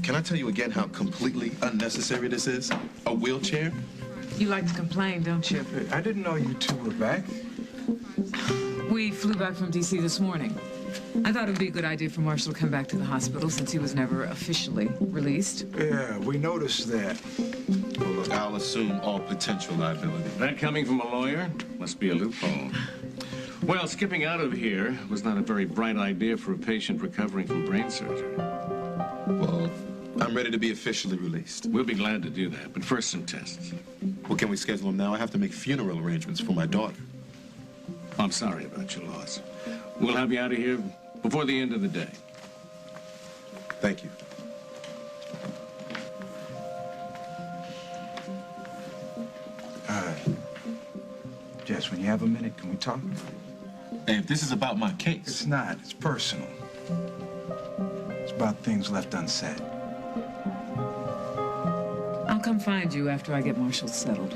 Can I tell you again how completely unnecessary this is? A wheelchair? You like to complain, don't you? I didn't know you two were back. We flew back from D.C. this morning. I thought it would be a good idea for Marshall to come back to the hospital since he was never officially released. Yeah, we noticed that. Well, look, I'll assume all potential liability. That coming from a lawyer must be a loophole. Well, skipping out of here was not a very bright idea for a patient recovering from brain surgery. Well, I'm ready to be officially released. We'll be glad to do that, but first some tests. Well, can we schedule them now? I have to make funeral arrangements for my daughter. I'm sorry about your loss. We'll have you out of here before the end of the day. Thank you. Jess, when you have a minute, can we talk? Hey, if this is about my case... It's not. It's personal. It's about things left unsaid. I'll come find you after I get Marshall settled.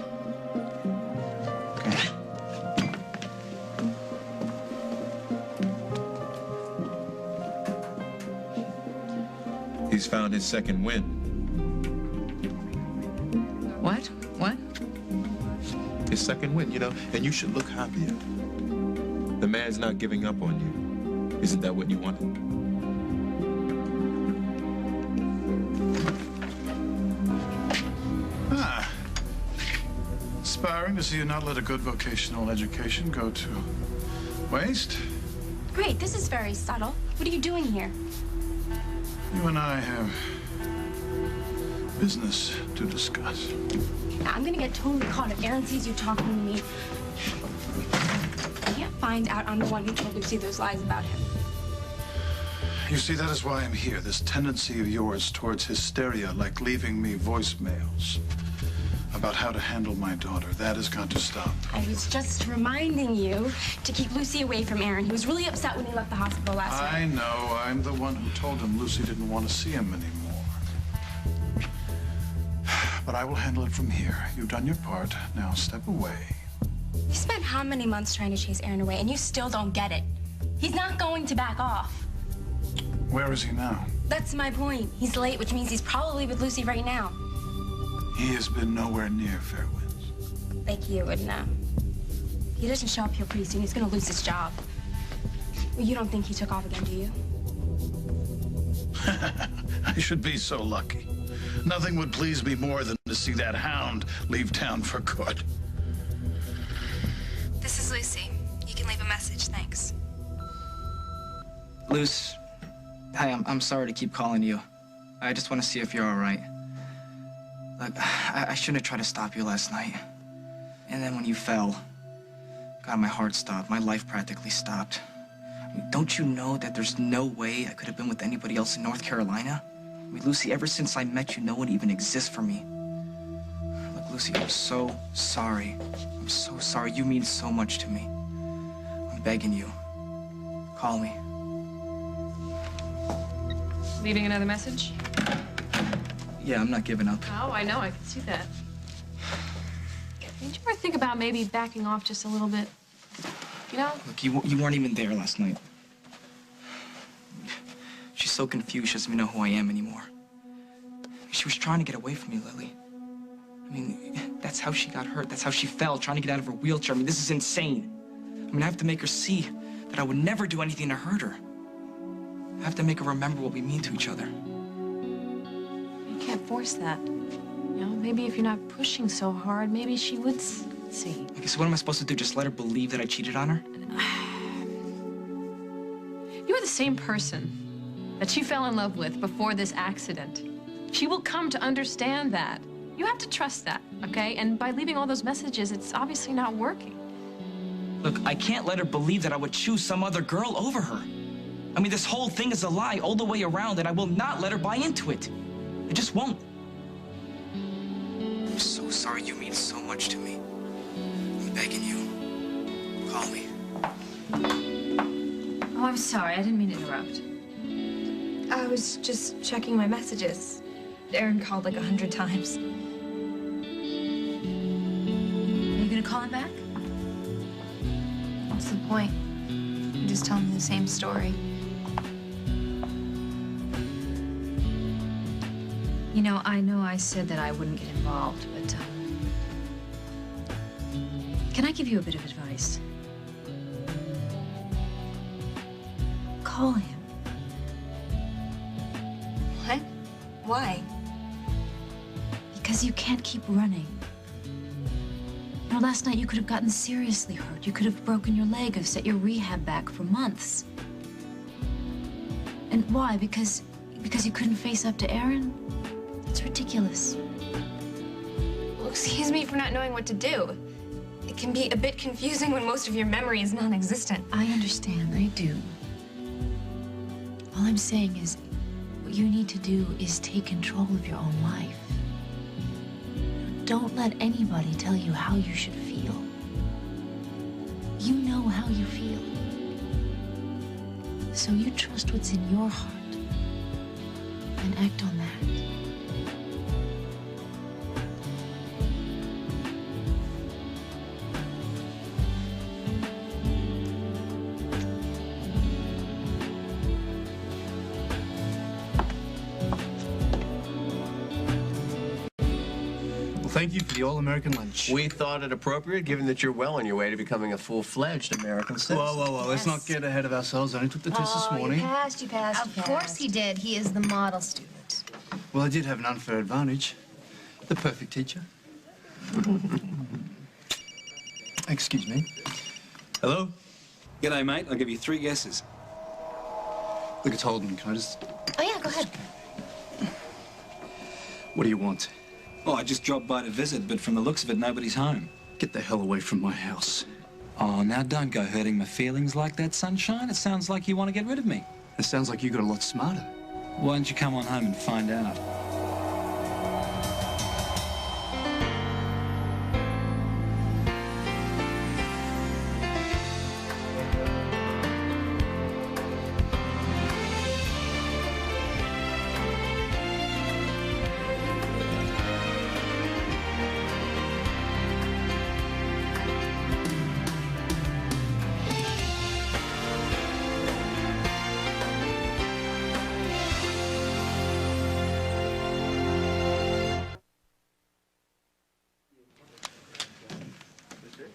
Okay. He's found his second win. What? What? His second win, you know, and you should look happier. The man's not giving up on you. Isn't that what you wanted? Inspiring to see you not let a good vocational education go to waste. Great, this is very subtle. What are you doing here? You and I have business to discuss. I'm gonna get totally caught if Aaron sees you talking to me. I can't find out I'm the one who told Lucy those lies about him. You see, that is why I'm here. This tendency of yours towards hysteria, like leaving me voicemails about how to handle my daughter. That has got to stop. I was just reminding you to keep Lucy away from Aaron. He was really upset when he left the hospital last night. I know. I'm the one who told him Lucy didn't want to see him anymore. But I will handle it from here. You've done your part. Now step away. You spent how many months trying to chase Aaron away, and you still don't get it? He's not going to back off. Where is he now? That's my point. He's late, which means he's probably with Lucy right now. He has been nowhere near Fairwinds. Like you would know. If he doesn't show up here pretty soon, he's gonna lose his job. Well, you don't think he took off again, do you? I should be so lucky. Nothing would please me more than to see that hound leave town for good. This is Lucy. You can leave a message, thanks. Luce, hi, I'm sorry to keep calling you. I just want to see if you're all right. Look, I shouldn't have tried to stop you last night. And then when you fell, God, my heart stopped. My life practically stopped. I mean, don't you know that there's no way I could have been with anybody else in North Carolina? I mean, Lucy, ever since I met you, no one even exists for me. Look, Lucy, I'm so sorry. I'm so sorry. You mean so much to me. I'm begging you. Call me. Leaving another message? Yeah, I'm not giving up. Oh, I know. I can see that. Didn't you ever think about maybe backing off just a little bit? You know? Look, you weren't even there last night. She's so confused she doesn't even know who I am anymore. She was trying to get away from me, Lily. I mean, that's how she got hurt. That's how she fell, trying to get out of her wheelchair. I mean, this is insane. I mean, I have to make her see that I would never do anything to hurt her. I have to make her remember what we mean to each other. You can't force that. You know, maybe if you're not pushing so hard, maybe she would see. Okay, so what am I supposed to do? Just let her believe that I cheated on her? You're the same person that she fell in love with before this accident. She will come to understand that. You have to trust that, okay? And by leaving all those messages, it's obviously not working. Look, I can't let her believe that I would choose some other girl over her. I mean, this whole thing is a lie all the way around, and I will not let her buy into it. I just won't. I'm so sorry. You mean so much to me. I'm begging you. Call me. Oh, I'm sorry. I didn't mean to interrupt. I was just checking my messages. Aaron called like 100 times. Are you gonna call him back? What's the point? You just tell him the same story. You know I said that I wouldn't get involved, but can I give you a bit of advice? Call him. What? Why? Because you can't keep running. You know, last night you could have gotten seriously hurt. You could have broken your leg, have set your rehab back for months. And why? Because you couldn't face up to Aaron? That's ridiculous. Well, excuse me for not knowing what to do. It can be a bit confusing when most of your memory is non-existent. I understand, I do. All I'm saying is, what you need to do is take control of your own life. Don't let anybody tell you how you should feel. You know how you feel. So you trust what's in your heart and act on that. Thank you for the all-American lunch. We thought it appropriate, given that you're well on your way to becoming a full-fledged American citizen. Whoa. Let's not get ahead of ourselves. I only took the test this morning. You passed. Of course he did. He is the model student. Well, I did have an unfair advantage. The perfect teacher. Excuse me. Hello? G'day, mate. I'll give you 3 guesses. Look, it's Holden. Can I just... Oh, yeah, go ahead. What do you want? Oh, I just dropped by to visit, but from the looks of it, nobody's home. Get the hell away from my house. Oh, now don't go hurting my feelings like that, sunshine. It sounds like you want to get rid of me. It sounds like you got a lot smarter. Why don't you come on home and find out?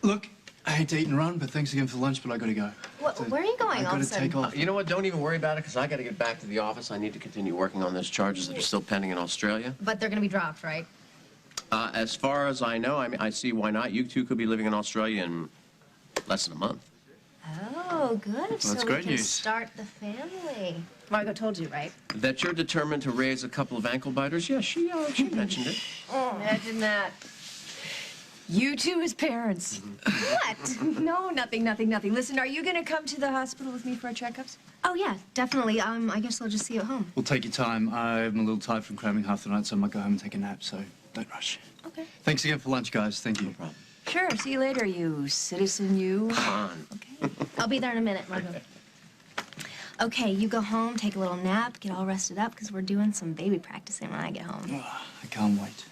Look, I hate to eat and run, but thanks again for lunch, but I gotta go. Where are you going all of a sudden? Take off. You know what? Don't even worry about it, because I got to get back to the office. I need to continue working on those charges that are still pending in Australia. But they're gonna be dropped, right? As far as I know, I see why not. You two could be living in Australia in less than a month. Oh, good. That's so great we can news. start the family. Margot told you, right? That you're determined to raise a couple of ankle biters? Yeah, she mentioned it. Imagine that. You two as parents. What? No, nothing. Listen, are you gonna come to the hospital with me for our checkups? Oh, yeah, definitely. I guess I'll just see you at home. Well, take your time. I'm a little tired from cramming half the night, so I might go home and take a nap, so don't rush. Okay. Thanks again for lunch, guys. Thank you. No problem. Sure, see you later, you citizen, you. Come on. Okay. I'll be there in a minute, Margot. Okay, you go home, take a little nap, get all rested up, because we're doing some baby practicing when I get home. Oh, I can't wait.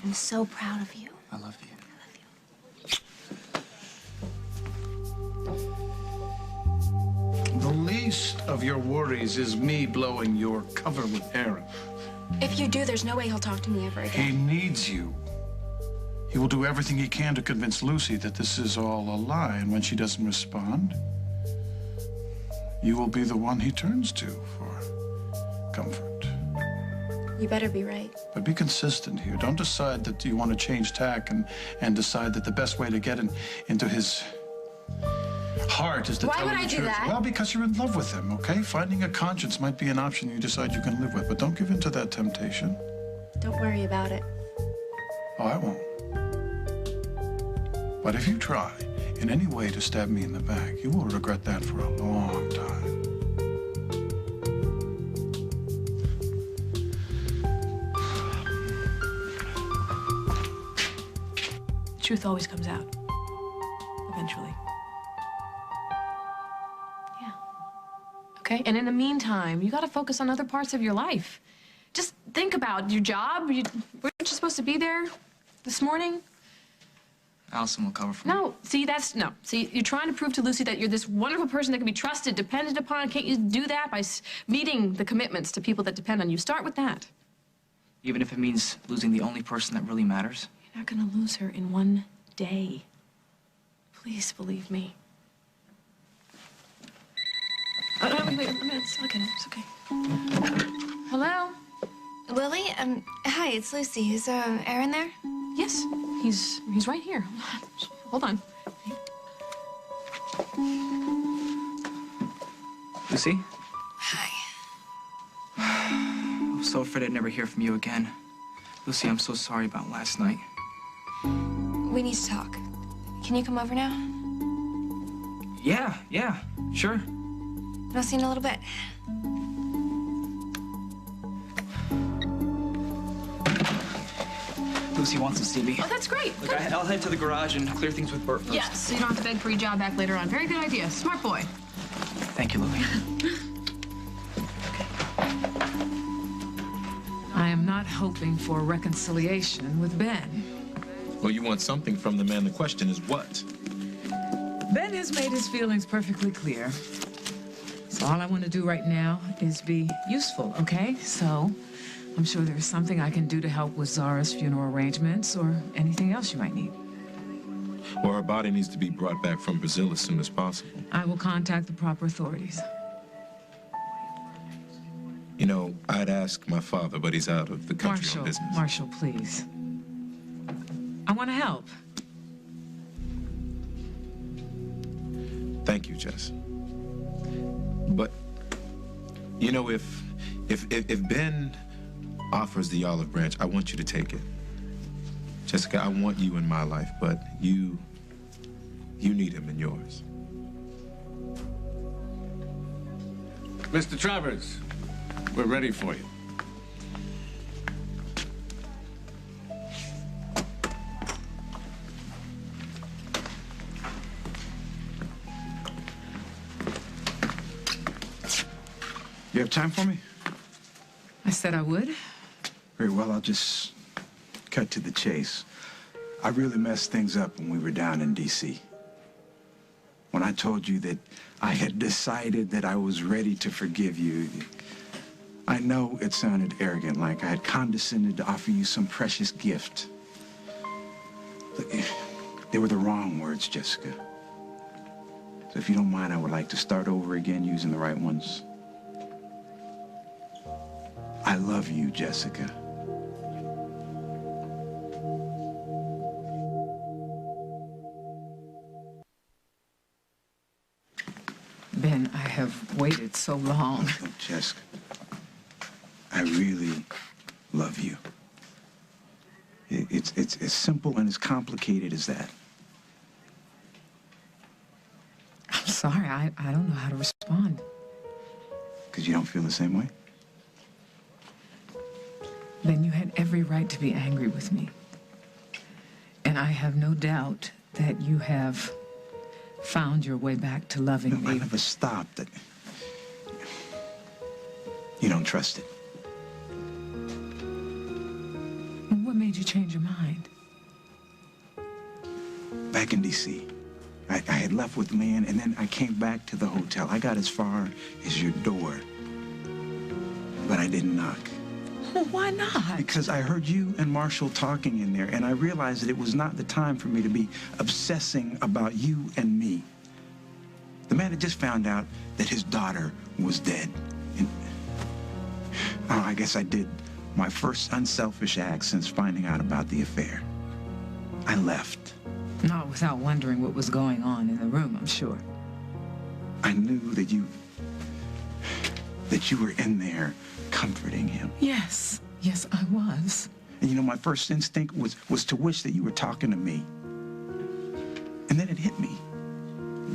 I'm so proud of you. I love you. The least of your worries is me blowing your cover with Aaron. If you do, there's no way he'll talk to me ever He again. needs you. He will do everything he can to convince Lucy that this is all a lie, and when she doesn't respond, you will be the one he turns to for comfort. You better be right. But be consistent here. Don't decide that you want to change tack and decide that the best way to get into his heart is to Why tell would him I the do truth. that? Well, because you're in love with him, okay? Finding a conscience might be an option you decide you can live with, but don't give in to that temptation. Don't worry about it. Oh, I won't. But if you try in any way to stab me in the back, you will regret that for a long time. Truth always comes out. Eventually. Yeah. Okay? And in the meantime, you gotta focus on other parts of your life. Just think about your job. Weren't you supposed to be there this morning? Allison will cover for me. No, see, no. See, you're trying to prove to Lucy that you're this wonderful person that can be trusted, depended upon. Can't you do that by meeting the commitments to people that depend on you? Start with that. Even if it means losing the only person that really matters? You're not gonna lose her in one day. Please believe me. Oh, no, wait, a minute. It's okay. It's okay. Hello? Lily, hi, it's Lucy. Is, Aaron there? Yes, he's right here. Hold on. Lucy? Hi. I'm so afraid I'd never hear from you again. Lucy, I'm so sorry about last night. We need to talk. Can you come over now? Yeah, sure. I'll see you in a little bit. Lucy wants to see me. Oh, that's great. Look, I'll head to the garage and clear things with Bert first. Yes, so you don't have to beg for your job back later on. Very good idea. Smart boy. Thank you, Lily. I am not hoping for reconciliation with Ben. Well, you want something from the man. The question is what? Ben has made his feelings perfectly clear. So all I want to do right now is be useful, okay? So I'm sure there's something I can do to help with Zara's funeral arrangements or anything else you might need. Well, her body needs to be brought back from Brazil as soon as possible. I will contact the proper authorities. You know, I'd ask my father, but he's out of the country on business. Marshall, please. I want to help. Thank you, Jess. But, you know, if Ben offers the olive branch, I want you to take it. Jessica, I want you in my life, but you need him in yours. Mr. Travers, we're ready for you. You have time for me? I said I would. Very well, I'll just cut to the chase. I really messed things up when we were down in D.C. When I told you that I had decided that I was ready to forgive you, I know it sounded arrogant, like I had condescended to offer you some precious gift. Look, they were the wrong words, Jessica. So if you don't mind, I would like to start over again using the right ones. I love you, Jessica. Ben, I have waited so long. Oh, Jessica, I really love you. It's as simple and as complicated as that. I'm sorry, I don't know how to respond. Because you don't feel the same way? Ben, you had every right to be angry with me. And I have no doubt that you have found your way back to loving me. I never stopped. You don't trust it. What made you change your mind? Back in D.C., I had left with Lynn, and then I came back to the hotel. I got as far as your door, but I didn't knock. Well, why not? Because I heard you and Marshall talking in there, and I realized that it was not the time for me to be obsessing about you and me. The man had just found out that his daughter was dead. And I guess I did my first unselfish act since finding out about the affair. I left. Not without wondering what was going on in the room, I'm sure. I knew that you were in there comforting him. Yes, I was. And you know, my first instinct was to wish that you were talking to me. And then it hit me.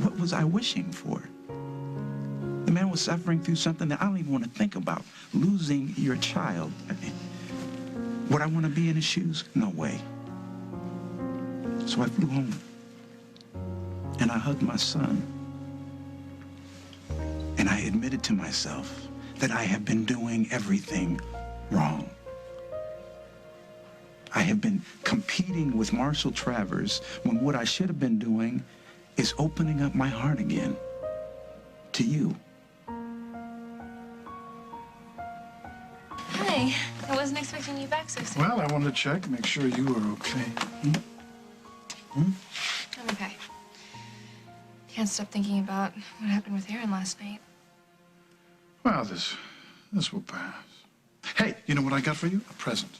What was I wishing for? The man was suffering through something that I don't even want to think about. Losing your child. Would I want to be in his shoes? No way. So I flew home. And I hugged my son. And I admitted to myself that I have been doing everything wrong. I have been competing with Marshall Travers when what I should have been doing is opening up my heart again to you. Hi. I wasn't expecting you back so soon. Well, I wanted to check, make sure you were okay. I'm okay. Can't stop thinking about what happened with Aaron last night. Well, this will pass. Hey, you know what I got for you? A present.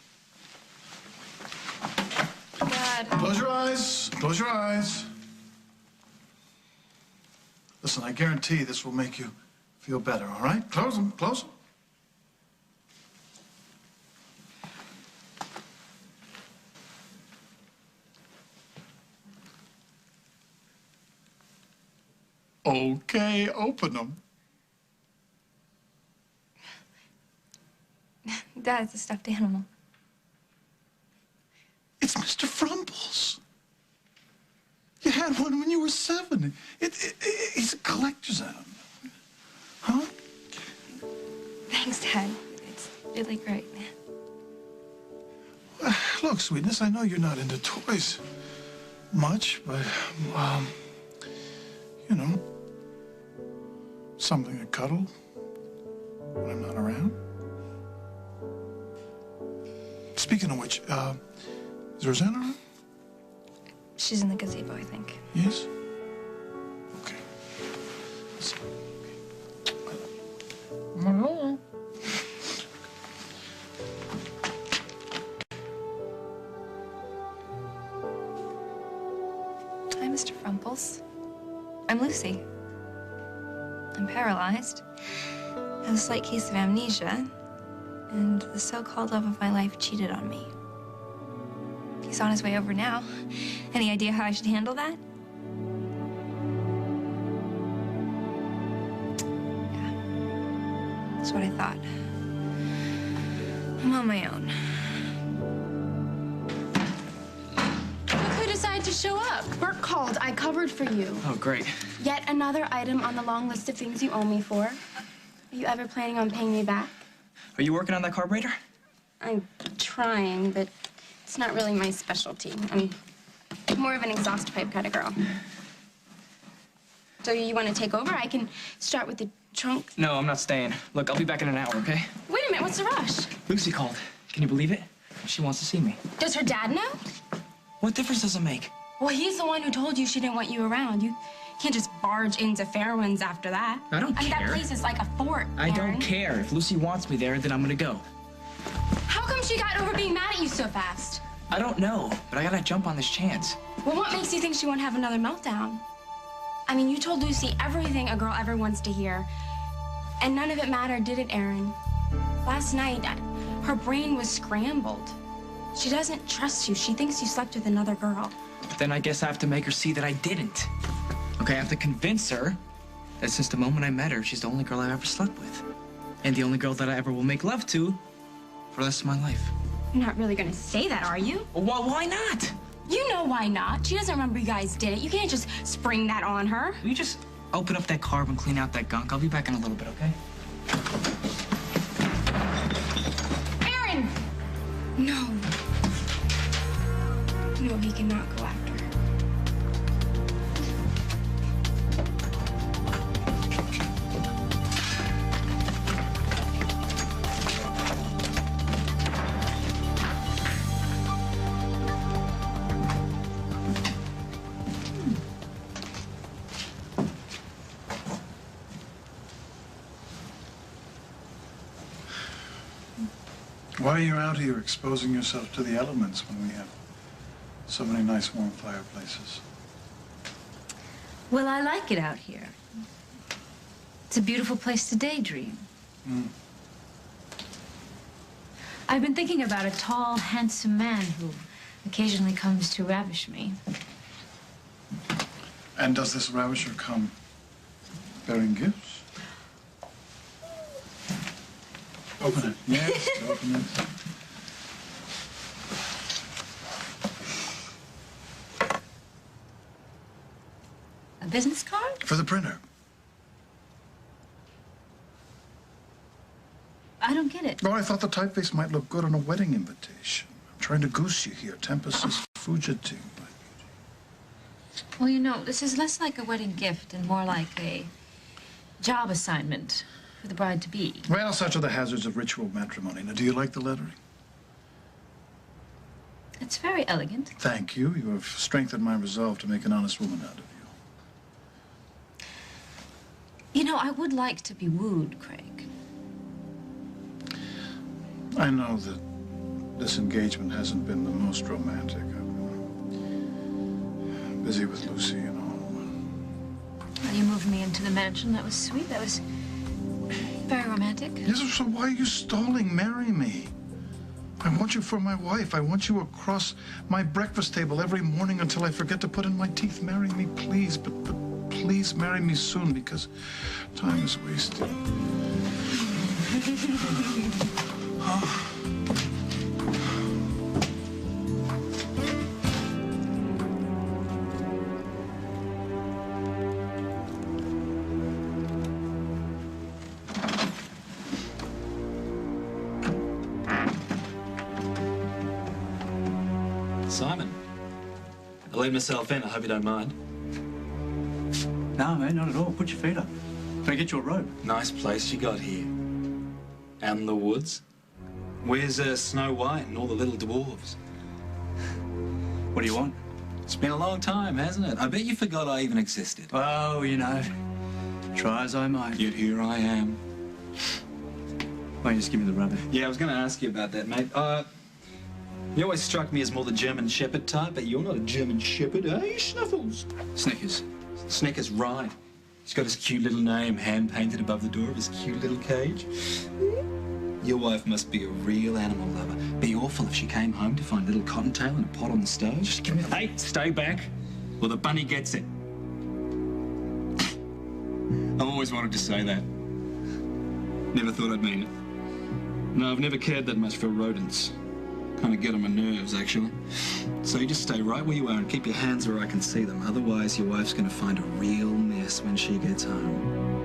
Dad. Close your eyes. Close your eyes. Listen, I guarantee this will make you feel better, all right? Close them. Close them. Okay, open them. Dad, it's a stuffed animal. It's Mr. Frumples. You had one when you were 7. He's a collector's item. Huh? Thanks, Dad. It's really great. Look, sweetness, I know you're not into toys much, but, you know, something to cuddle when I'm not around. Speaking of which, is Rosanna around? She's in the gazebo, I think. Yes? Okay. So, okay. Hi, Mr. Frumples. I'm Lucy. I'm paralyzed. I have a slight case of amnesia, and the so-called love of my life cheated on me. He's on his way over now. Any idea how I should handle that? Yeah. That's what I thought. I'm on my own. Look who decided to show up. Bert called. I covered for you. Oh, great. Yet another item on the long list of things you owe me for. Are you ever planning on paying me back? Are you working on that carburetor? I'm trying, but it's not really my specialty. I'm more of an exhaust pipe kind of girl. So you want to take over? I can start with the trunk. No, I'm not staying. Look, I'll be back in an hour, okay? Wait a minute, what's the rush? Lucy called. Can you believe it? She wants to see me. Does her dad know? What difference does it make? Well, he's the one who told you she didn't want you around. You can't just barge into Fairwinds after that. I don't I mean, care. that place is like a fort, I don't Aaron. care. If Lucy wants me there, then I'm gonna go. How come she got over being mad at you so fast? I don't know, but I gotta jump on this chance. Well, what makes you think she won't have another meltdown? I mean, you told Lucy everything a girl ever wants to hear. And none of it mattered, did it, Aaron? Last night, her brain was scrambled. She doesn't trust you. She thinks you slept with another girl. But then I guess I have to make her see that I didn't. Okay, I have to convince her that since the moment I met her, she's the only girl I've ever slept with. And the only girl that I ever will make love to for the rest of my life. You're not really gonna say that, are you? Well, why not? You know why not. She doesn't remember you guys did it. You can't just spring that on her. Will you just open up that carb and clean out that gunk? I'll be back in a little bit, okay? Aaron! No. No, he cannot go after her. Why are you out here exposing yourself to the elements when we have so many nice warm fireplaces? Well, I like it out here. It's a beautiful place to daydream. I've been thinking about a tall, handsome man who occasionally comes to ravish me. And does this ravisher come bearing gifts? Open it. Yes, open it. A business card? For the printer. I don't get it. Oh, I thought the typeface might look good on a wedding invitation. I'm trying to goose you here. Tempestus fugit. Well, you know, this is less like a wedding gift and more like a job assignment for the bride-to-be. Well, such are the hazards of ritual matrimony. Now, do you like the lettering? It's very elegant. Thank you. You have strengthened my resolve to make an honest woman out of you. You know, I would like to be wooed, Craig. I know that this engagement hasn't been the most romantic. I've been busy with Lucy and all. Well, you moved me into the mansion. That was sweet. That was very romantic. Yes, so why are you stalling? Marry me. I want you for my wife. I want you across my breakfast table every morning until I forget to put in my teeth. Marry me, please. But please marry me soon because time is wasted. Simon, I let myself in. I hope you don't mind. No, man, not at all. Put your feet up. Can I get you a robe? Nice place you got here. Out in the woods. Where's Snow White and all the little dwarves? What do you want? It's been a long time, hasn't it? I bet you forgot I even existed. Oh, you know, try as I might. Yet here I am. Why don't you just give me the rubber? Yeah, I was going to ask you about that, mate. You always struck me as more the German Shepherd type, but you're not a German Shepherd, are you, Snuffles? Snickers. Snickers, right. He's got his cute little name hand-painted above the door of his cute little cage. Your wife must be a real animal lover. Be awful if she came home to find little cottontail and a pot on the stove. Just give me the... Hey, stay back, or the bunny gets it. I've always wanted to say that. Never thought I'd mean it. No, I've never cared that much for rodents. Kind of get on my nerves, actually. So you just stay right where you are and keep your hands where I can see them. Otherwise, your wife's going to find a real mess when she gets home.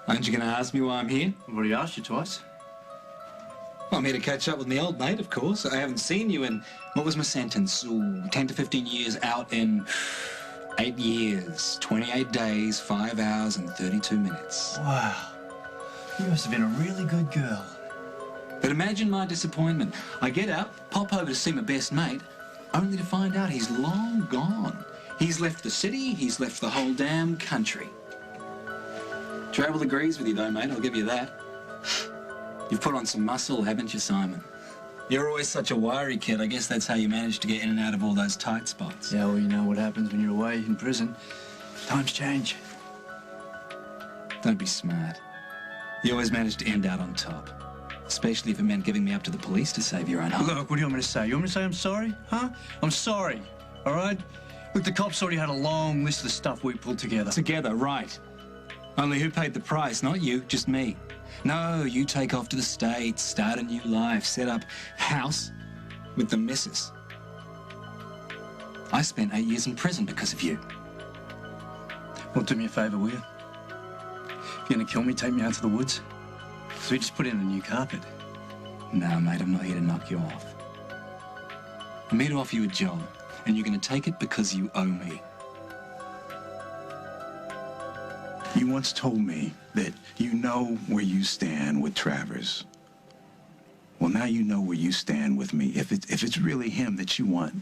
Aren't you going to ask me why I'm here? I've already asked you twice. Well, I'm here to catch up with my old mate, of course. I haven't seen you in, what was my sentence? Ooh, 10 to 15 years out in 8 years, 28 days, 5 hours and 32 minutes. Wow. You must have been a really good girl. But imagine my disappointment. I get out, pop over to see my best mate, only to find out he's long gone. He's left the city, he's left the whole damn country. Travel agrees with you, though, mate, I'll give you that. You've put on some muscle, haven't you, Simon? You're always such a wiry kid. I guess that's how you managed to get in and out of all those tight spots. Yeah, well, you know what happens when you're away in prison. Times change. Don't be smart. You always manage to end out on top. Especially if it meant giving me up to the police to save your own hide. Look, what do you want me to say? You want me to say I'm sorry? Huh? I'm sorry, all right? Look, the cops already had a long list of the stuff we pulled together. Together, right. Only who paid the price? Not you, just me. No, you take off to the States, start a new life, set up house with the missus. I spent 8 years in prison because of you. Well, do me a favor, will you? If you're gonna kill me, take me out to the woods. So we just put in a new carpet. No, mate, I'm not here to knock you off. I'm here to offer you a job, and you're gonna take it because you owe me. You once told me that you know where you stand with Travers. Well, now you know where you stand with me. If it's really him that you want,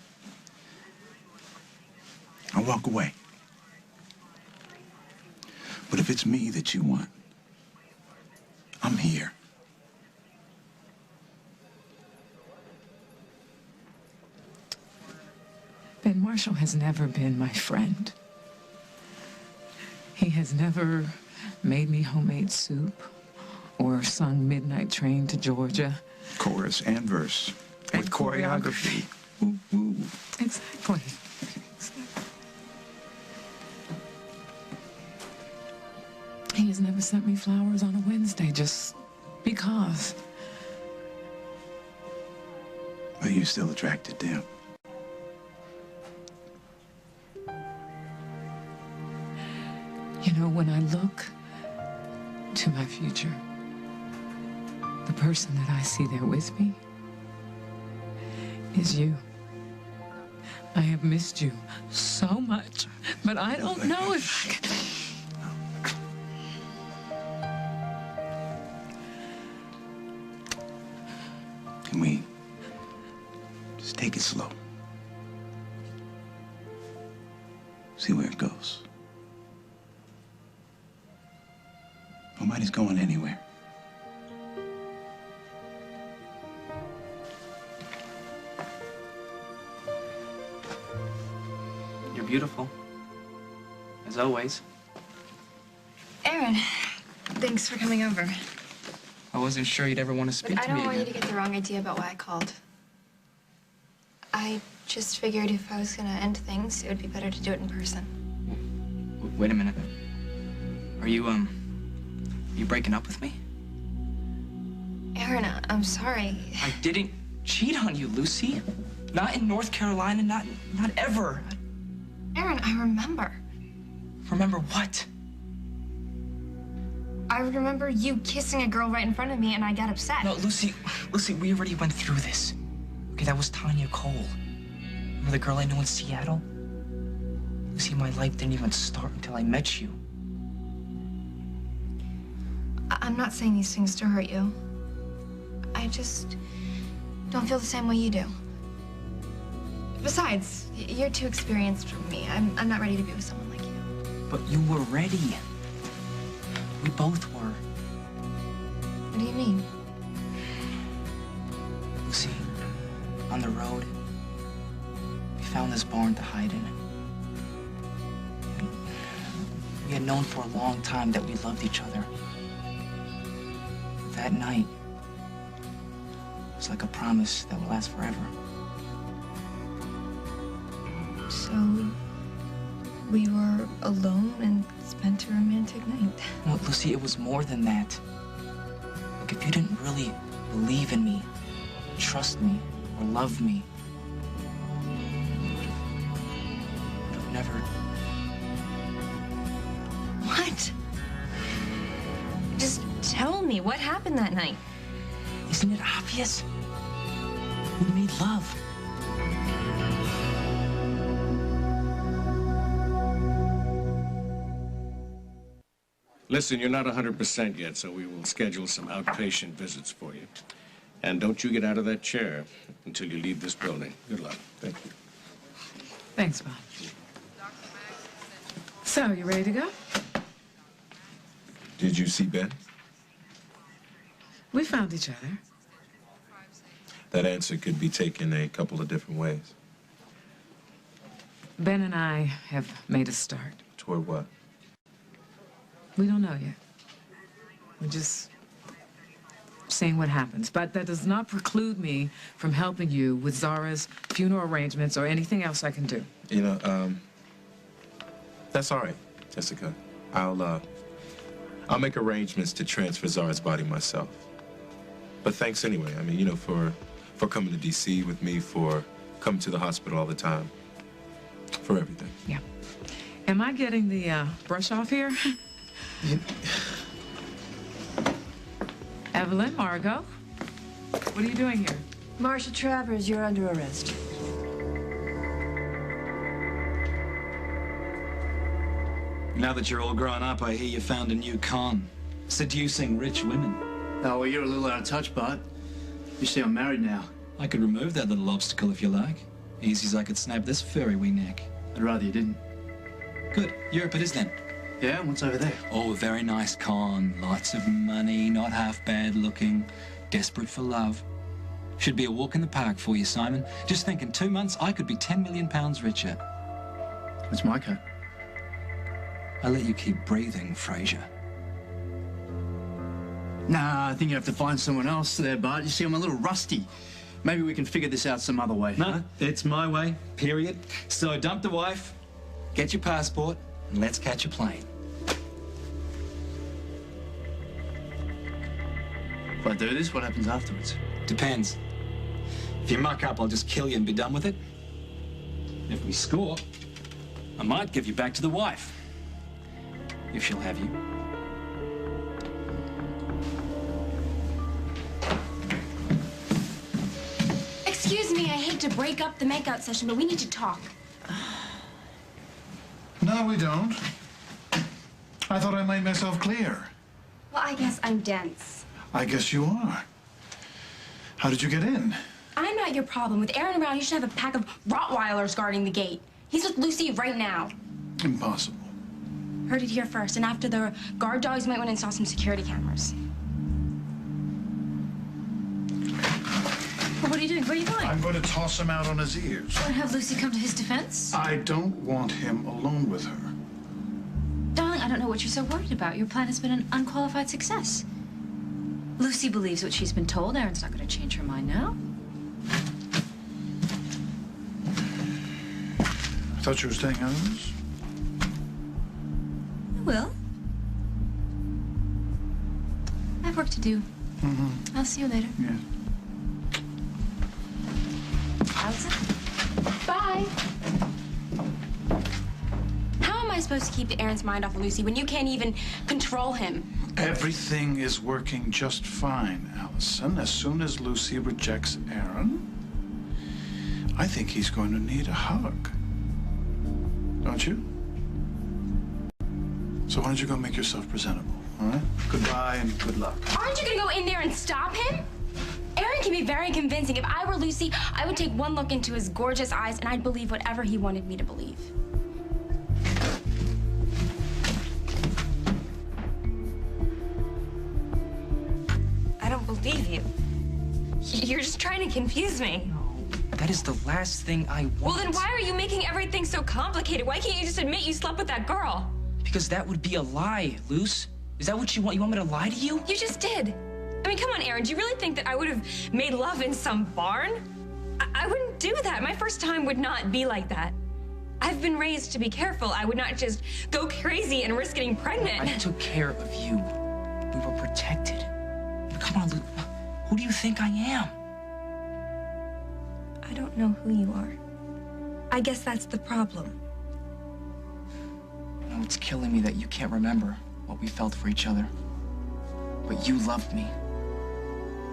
I'll walk away. But if it's me that you want, I'm here. Ben Marshall has never been my friend. He has never made me homemade soup or sung Midnight Train to Georgia. Chorus and verse with choreography. Woo, woo. Exactly. He has never sent me flowers on a Wednesday just because. Are you still attracted to him? You know, when I look to my future, the person that I see there with me is you. I have missed you so much, but I don't know if I can... Can we just take it slow? See where it goes. Nobody's going anywhere. You're beautiful. As always. Aaron, thanks for coming over. I wasn't sure you'd ever want to speak Look, I to me don't want again. you to get the wrong idea about why I called. I just figured if I was gonna end things, it would be better to do it in person. Wait a minute. Are you breaking up with me? Aaron, I'm sorry. I didn't cheat on you, Lucy. Not in North Carolina, not ever. Aaron, I remember. Remember what? I remember you kissing a girl right in front of me and I got upset. No, Lucy, we already went through this. Okay, that was Tanya Cole. Remember the girl I knew in Seattle? Lucy, my life didn't even start until I met you. I'm not saying these things to hurt you. I just don't feel the same way you do. Besides, you're too experienced for me. I'm not ready to be with someone like you. But you were ready. We both were. What do you mean? Lucy, on the road, we found this barn to hide in. We had known for a long time that we loved each other. That night was like a promise that will last forever. So, we were alone and spent a romantic night. No, Lucy, it was more than that. Look, if you didn't really believe in me, trust me, or love me, would have never... What? Just tell me what happened that night. Isn't it obvious? We made love. Listen, you're not 100% yet, so we will schedule some outpatient visits for you. And don't you get out of that chair until you leave this building. Good luck. Thank you. Thanks, Bob. So, you ready to go? Did you see Ben? We found each other. That answer could be taken a couple of different ways. Ben and I have made a start. Toward what? We don't know yet. We're just seeing what happens. But that does not preclude me from helping you with Zara's funeral arrangements or anything else I can do. You know, that's all right, Jessica. I'll make arrangements to transfer Zara's body myself. But thanks anyway. I mean, you know, for coming to D.C. with me, for coming to the hospital all the time, for everything. Yeah. Am I getting the brush off here? Evelyn, Margot, what are you doing here? Marcia Travers, you're under arrest. Now that you're all grown up, I hear you found a new con. Seducing rich women. Oh, well, you're a little out of touch, Bart. You see, I'm married now. I could remove that little obstacle if you like. Easy as I could snap this furry wee neck. I'd rather you didn't. Good. Europe it is then. Yeah? What's over there? Oh, a very nice con. Lots of money, not half bad looking. Desperate for love. Should be a walk in the park for you, Simon. Just think, in 2 months, I could be 10 million pounds richer. What's my cut? I'll let you keep breathing, Fraser. Nah, I think you have to find someone else there, Bart. You see, I'm a little rusty. Maybe we can figure this out some other way. No, it's my way, period. So dump the wife, get your passport, and let's catch a plane. If I do this, what happens afterwards? Depends. If you muck up, I'll just kill you and be done with it. If we score, I might give you back to the wife. If she'll have you. Excuse me, I hate to break up the makeout session, but we need to talk. No, we don't. I thought I made myself clear. Well, I guess I'm dense. I guess you are. How did you get in? I'm not your problem. With Aaron around, you should have a pack of Rottweilers guarding the gate. He's with Lucy right now. Impossible. Heard it here first, and after the guard dogs, you might want to install some security cameras. Well, what are you doing? Where are you going? I'm going to toss him out on his ears. And have Lucy come to his defense? I don't want him alone with her. Darling, I don't know what you're so worried about. Your plan has been an unqualified success. Lucy believes what she's been told. Aaron's not going to change her mind now. I thought you were staying out of this. I will. I have work to do. I'll see you later. Yeah. Allison? Bye. How am I supposed to keep Aaron's mind off of Lucy when you can't even control him? Everything is working just fine, Allison. As soon as Lucy rejects Aaron, I think he's going to need a hug. Don't you? So why don't you go make yourself presentable, all right? Goodbye and good luck. Aren't you gonna go in there and stop him? Aaron can be very convincing. If I were Lucy, I would take one look into his gorgeous eyes and I'd believe whatever he wanted me to believe. I don't believe you. You're just trying to confuse me. That is the last thing I want. Well, then why are you making everything so complicated? Why can't you just admit you slept with that girl? Because that would be a lie, Luce. Is that what you want? You want me to lie to you? You just did. I mean, come on, Aaron. Do you really think that I would have made love in some barn? I wouldn't do that. My first time would not be like that. I've been raised to be careful. I would not just go crazy and risk getting pregnant. I took care of you. We were protected. Come on, Luce. Who do you think I am? I don't know who you are. I guess that's the problem. No, it's killing me that you can't remember what we felt for each other. But you loved me.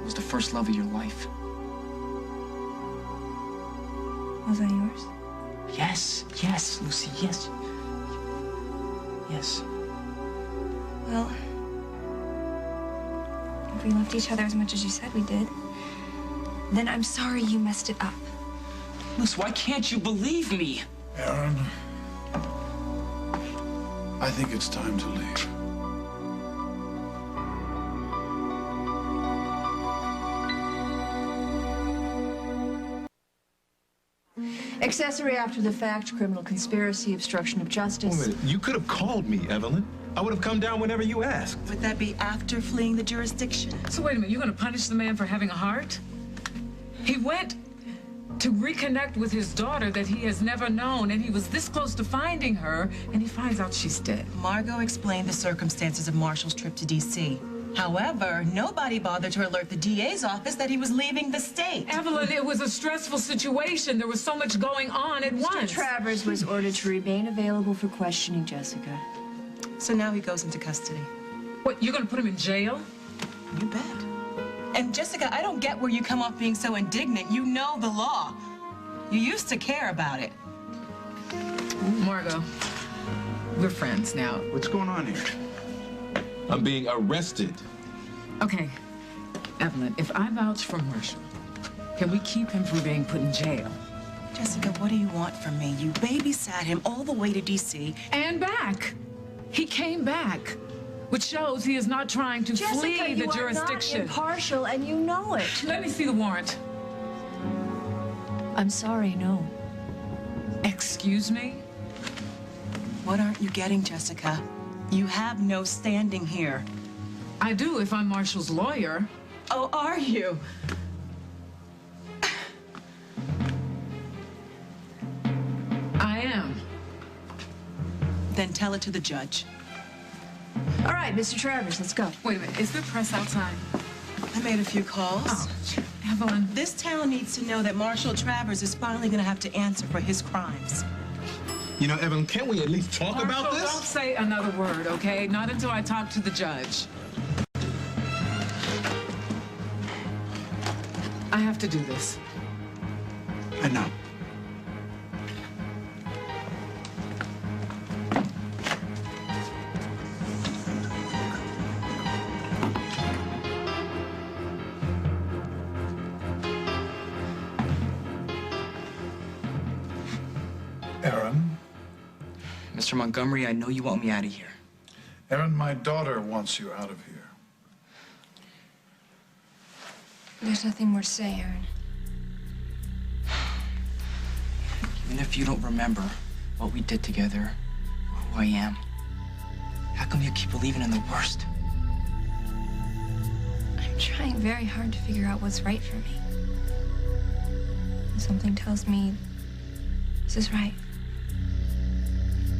It was the first love of your life. Was that yours? Yes, yes, Lucy, yes. Yes. Well, if we loved each other as much as you said we did, then I'm sorry you messed it up. Luce, why can't you believe me? Aaron, I think it's time to leave. Accessory after the fact, criminal conspiracy, obstruction of justice. Wait a minute. You could have called me, Evelyn. I would have come down whenever you asked. Would that be after fleeing the jurisdiction? So wait a minute, you're gonna punish the man for having a heart? He went to reconnect with his daughter that he has never known, and he was this close to finding her, and he finds out she's dead. Margot explained the circumstances of Marshall's trip to D.C. However, nobody bothered to alert the DA's office that he was leaving the state. Evelyn, it was a stressful situation. There was so much going on at once. Mr. Travers was ordered to remain available for questioning Jessica. So now he goes into custody. What, you're gonna put him in jail? You bet. And Jessica, I don't get where you come off being so indignant. You know the law. You used to care about it. Margot, we're friends now. What's going on here? I'm being arrested. Okay, Evelyn, if I vouch for Marshall, can we keep him from being put in jail? Jessica, what do you want from me? You babysat him all the way to D.C. And back. He came back, which shows he is not trying to flee the jurisdiction. Jessica, you are not impartial, and you know it. Let me see the warrant. I'm sorry, no. Excuse me? What aren't you getting, Jessica? You have no standing here. I do if I'm Marshall's lawyer. Oh, are you? Then tell it to the judge. All right, Mr. Travers, let's go. Wait a minute, is the press outside? I made a few calls. Oh, Evelyn. This town needs to know that Marshal Travers is finally going to have to answer for his crimes. You know, Evelyn, can't we at least talk about this? Don't say another word, okay? Not until I talk to the judge. I have to do this. I know. Aaron? Mr. Montgomery, I know you want me out of here. Aaron, my daughter wants you out of here. There's nothing more to say, Aaron. Even if you don't remember what we did together, or who I am, how come you keep believing in the worst? I'm trying very hard to figure out what's right for me. And something tells me this is right.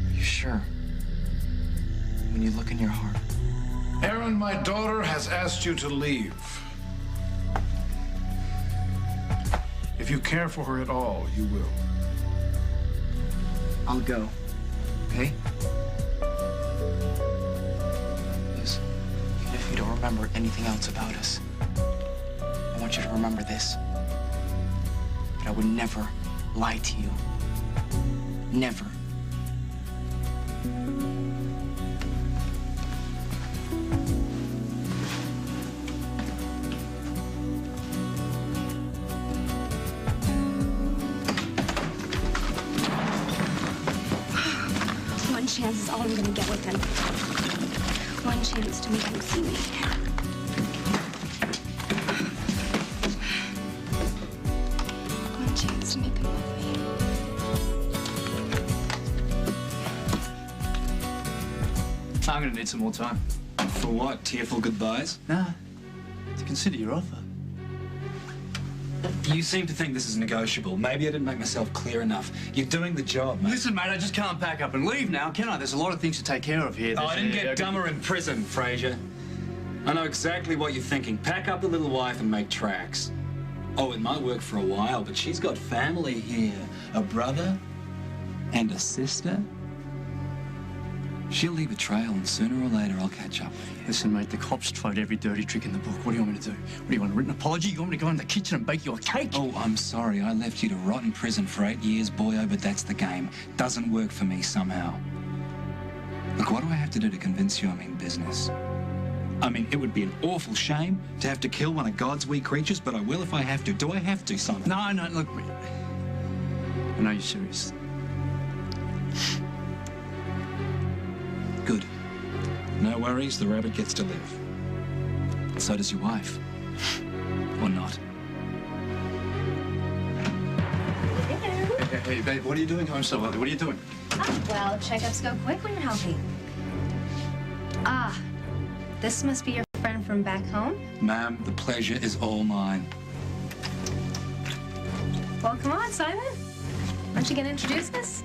Are you sure? When you look in your heart. Aaron, my daughter has asked you to leave. If you care for her at all, you will. I'll go, okay? Liz, even if you don't remember anything else about us, I want you to remember this. That I would never lie to you. Never. One chance is all I'm gonna get with him. One chance to make him see me. One chance to make him love me. I'm gonna need some more time. For what? Tearful goodbyes? Nah, to consider your offer. You seem to think this is negotiable. Maybe I didn't make myself clear enough. You're doing the job, mate. Listen, mate, I just can't pack up and leave now, can I? There's a lot of things to take care of here. Oh, I didn't get dumber in prison, Fraser. I know exactly what you're thinking. Pack up the little wife and make tracks. Oh, it might work for a while, but she's got family here. A brother and a sister. She'll leave a trail, and sooner or later I'll catch up with you. Listen, mate, the cops tried every dirty trick in the book. What do you want me to do? What do you want, a written apology? You want me to go in the kitchen and bake you a cake? Oh, I'm sorry. I left you to rot in prison for 8 years, boyo, but that's the game. Doesn't work for me somehow. Look, what do I have to do to convince you I mean business? I mean, it would be an awful shame to have to kill one of God's wee creatures, but I will if I have to. Do I have to, Simon? No, look, I know you're serious. Good. No worries, the rabbit gets to live. So does your wife. Or not. Hey, babe, what are you doing home so early? What are you doing? Oh, well, checkups go quick when you're healthy. Ah, this must be your friend from back home? Ma'am, the pleasure is all mine. Well, come on, Simon. Aren't you gonna introduce us?